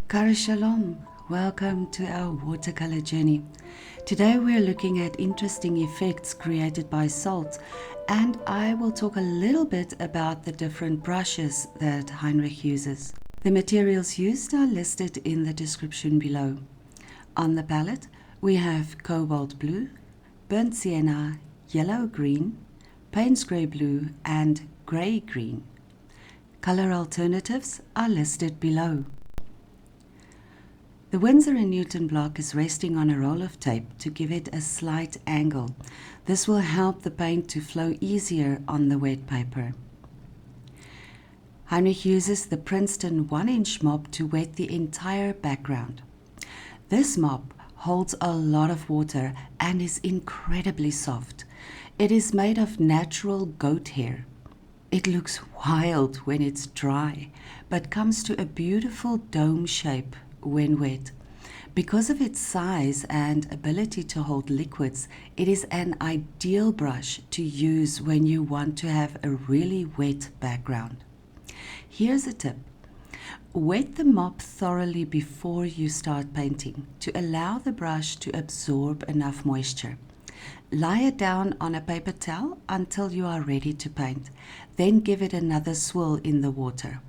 Kara Shalom, welcome to our watercolor journey. Today we're looking at interesting effects created by salt, and I will talk a little bit about the different brushes that Heinrich uses. The materials used are listed in the description below. On the palette we have cobalt blue, burnt sienna, yellow green, Payne's grey blue and grey green. Color alternatives are listed below. The Winsor & Newton block is resting on a roll of tape to give it a slight angle. This will help the paint to flow easier on the wet paper. Heinrich uses the Princeton 1-inch mop to wet the entire background. This mop holds a lot of water and is incredibly soft. It is made of natural goat hair. It looks wild when it's dry, but comes to a beautiful dome shape when wet. Because of its size and ability to hold liquids, it is an ideal brush to use when you want to have a really wet background. Here's a tip. Wet the mop thoroughly before you start painting to allow the brush to absorb enough moisture. Lie it down on a paper towel until you are ready to paint. Then give it another swirl in the water.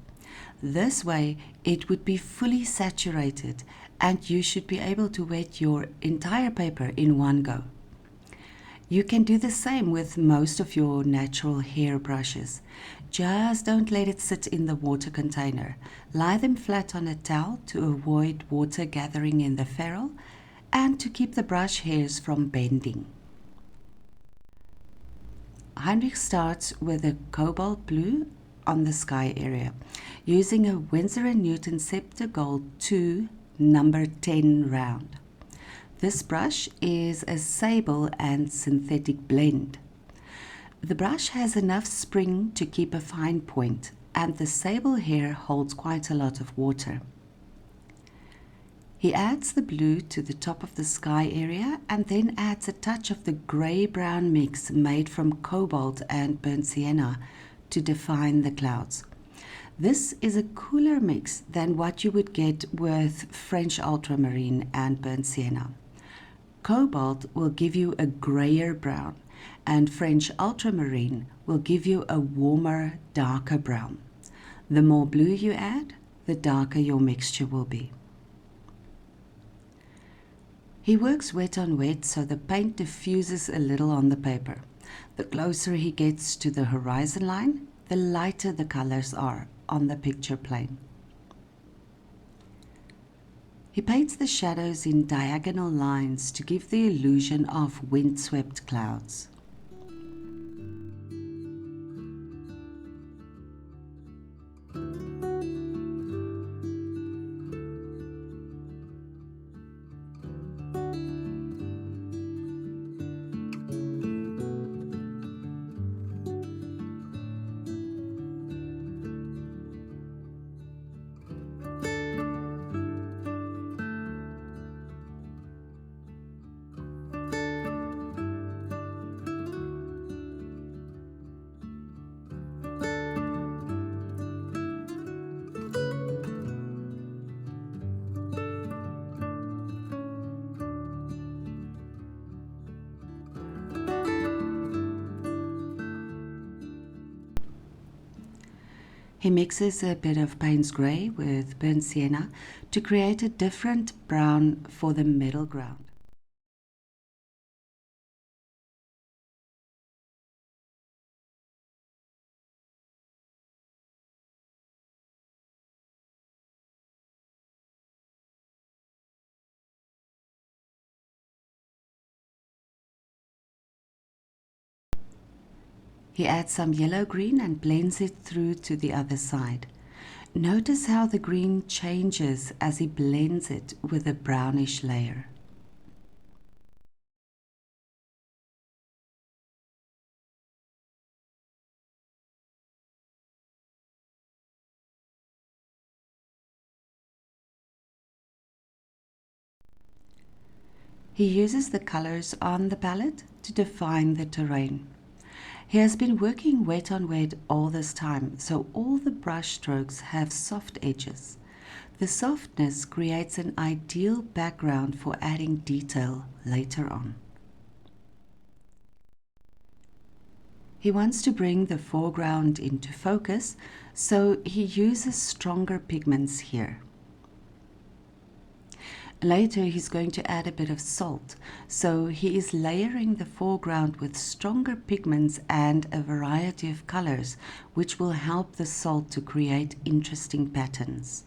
This way it would be fully saturated and you should be able to wet your entire paper in one go. You can do the same with most of your natural hair brushes. Just don't let it sit in the water container. Lie them flat on a towel to avoid water gathering in the ferrule and to keep the brush hairs from bending. Heinrich starts with a cobalt blue on the sky area, using a Winsor & Newton Sceptre Gold 2 number 10 round. This brush is a Sable and synthetic blend. The brush has enough spring to keep a fine point, and the Sable hair holds quite a lot of water. He adds the blue to the top of the sky area and then adds a touch of the grey-brown mix made from cobalt and burnt sienna to define the clouds. This is a cooler mix than what you would get with French ultramarine and burnt sienna. Cobalt will give you a grayer brown, and French ultramarine will give you a warmer, darker brown. The more blue you add, the darker your mixture will be. He works wet on wet so the paint diffuses a little on the paper. The closer he gets to the horizon line, the lighter the colors are on the picture plane. He paints the shadows in diagonal lines to give the illusion of windswept clouds. He mixes a bit of Payne's grey with burnt sienna to create a different brown for the middle ground. He adds some yellow-green and blends it through to the other side. Notice how the green changes as he blends it with a brownish layer. He uses the colors on the palette to define the terrain. He has been working wet on wet all this time, so all the brush strokes have soft edges. The softness creates an ideal background for adding detail later on. He wants to bring the foreground into focus, so he uses stronger pigments here. Later he's going to add a bit of salt, so he is layering the foreground with stronger pigments and a variety of colors, which will help the salt to create interesting patterns.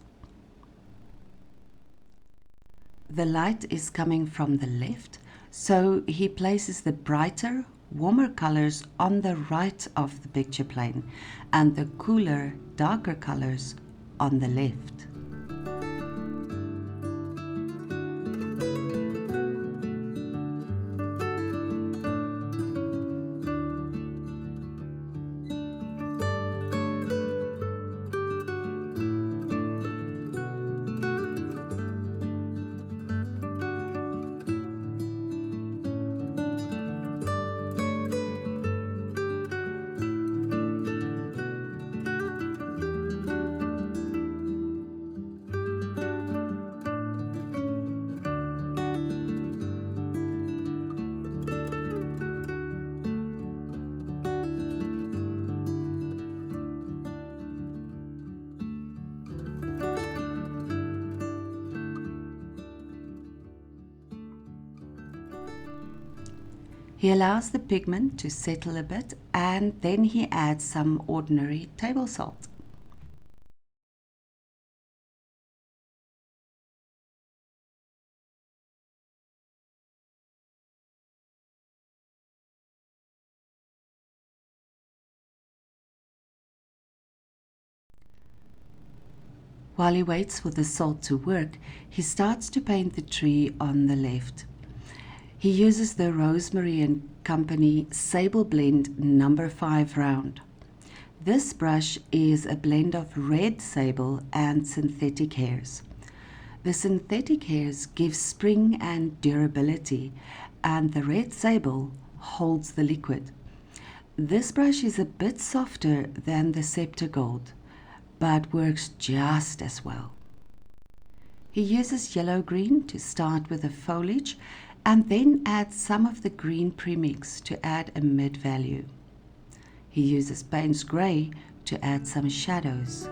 The light is coming from the left, so he places the brighter, warmer colors on the right of the picture plane and the cooler, darker colors on the left. He allows the pigment to settle a bit and then he adds some ordinary table salt. While he waits for the salt to work, he starts to paint the tree on the left. He uses the Rosemary and Company Sable blend number 5 round. This brush is a blend of red sable and synthetic hairs. The synthetic hairs give spring and durability, and the red sable holds the liquid. This brush is a bit softer than the Sceptre Gold, but works just as well. He uses yellow-green to start with the foliage and then adds some of the green premix to add a mid-value. He uses Payne's grey to add some shadows.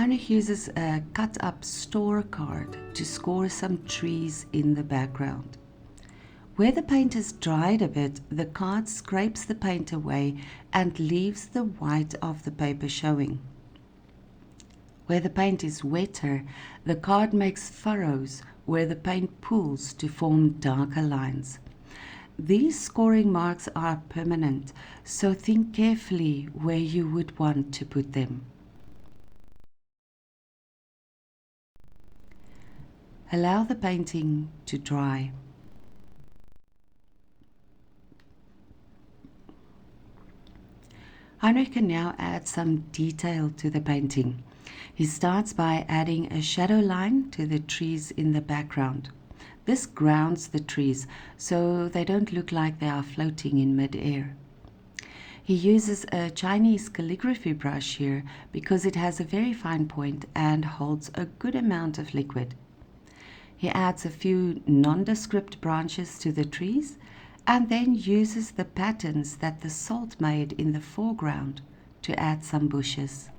Heinrich uses a cut-up store card to score some trees in the background. Where the paint has dried a bit, the card scrapes the paint away and leaves the white of the paper showing. Where the paint is wetter, the card makes furrows where the paint pools to form darker lines. These scoring marks are permanent, so think carefully where you would want to put them. Allow the painting to dry. Heinrich can now add some detail to the painting. He starts by adding a shadow line to the trees in the background. This grounds the trees so they don't look like they are floating in mid-air. He uses a Chinese calligraphy brush here because it has a very fine point and holds a good amount of liquid. He adds a few nondescript branches to the trees and then uses the patterns that the salt made in the foreground to add some bushes.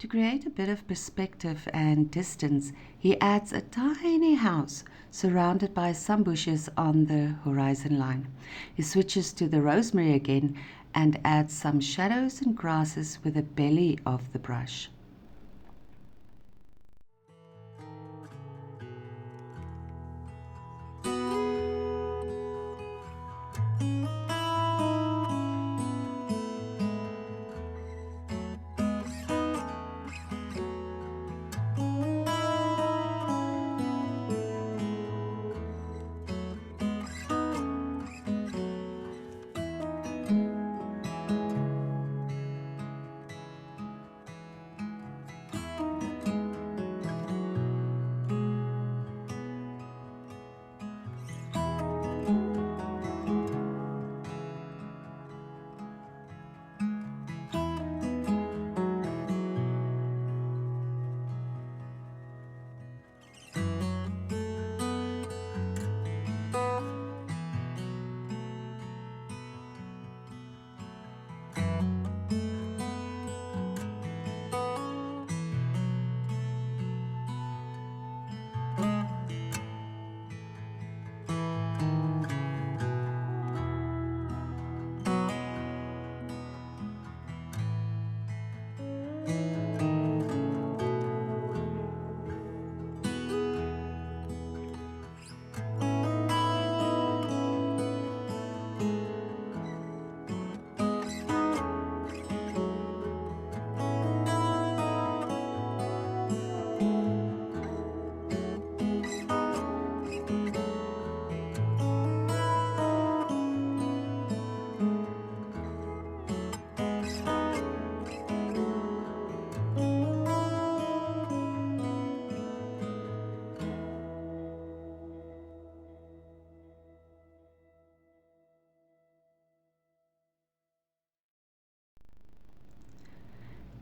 To create a bit of perspective and distance, he adds a tiny house surrounded by some bushes on the horizon line. He switches to the Rosemary again and adds some shadows and grasses with the belly of the brush.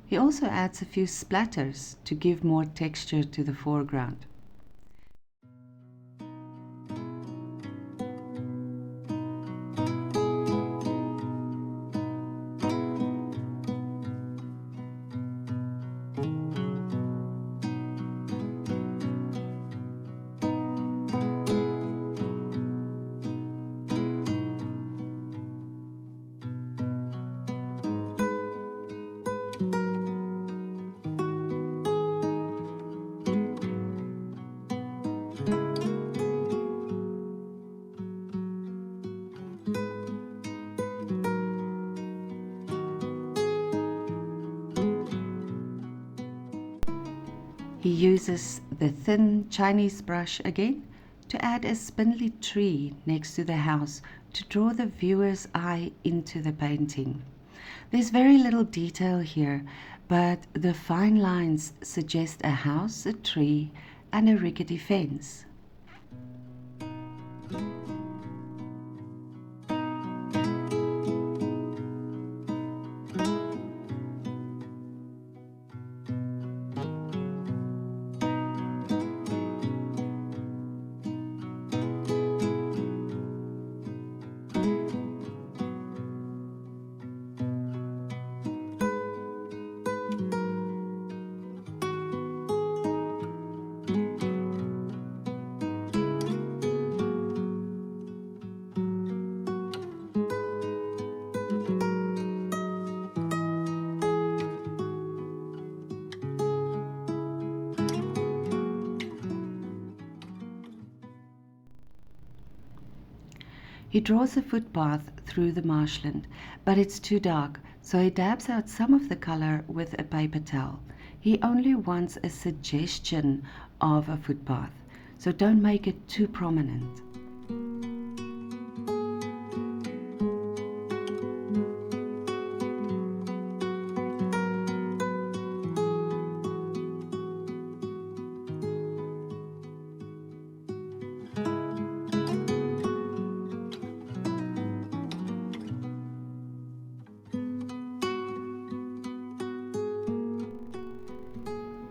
He also adds a few splatters to give more texture to the foreground. He uses the thin Chinese brush again to add a spindly tree next to the house to draw the viewer's eye into the painting. There's very little detail here, but the fine lines suggest a house, a tree, and a rickety fence. He draws a footpath through the marshland, but it's too dark, so he dabs out some of the color with a paper towel. He only wants a suggestion of a footpath, so don't make it too prominent.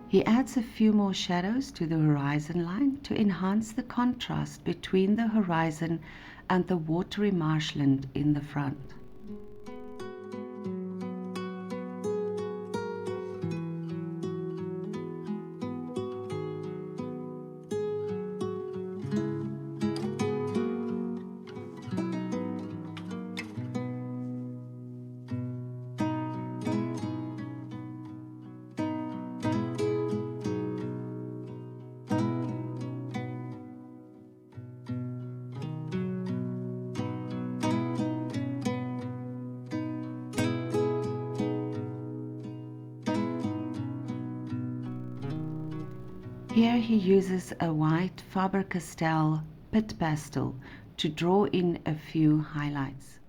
He adds a few more shadows to the horizon line to enhance the contrast between the horizon and the watery marshland in the front. Here he uses a white Faber-Castell pit pastel to draw in a few highlights.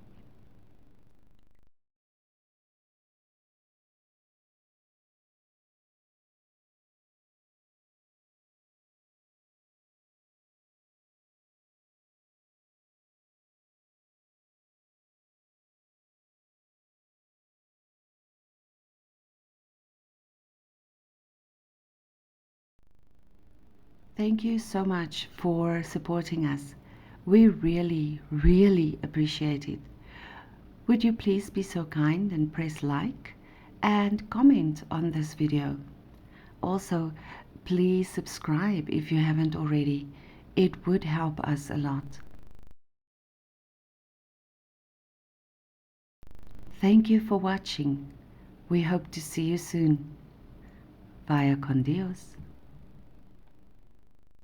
Thank you so much for supporting us. We really, really appreciate it. Would you please be so kind and press like and comment on this video? Also, please subscribe if you haven't already. It would help us a lot. Thank you for watching. We hope to see you soon. Vaya con Dios.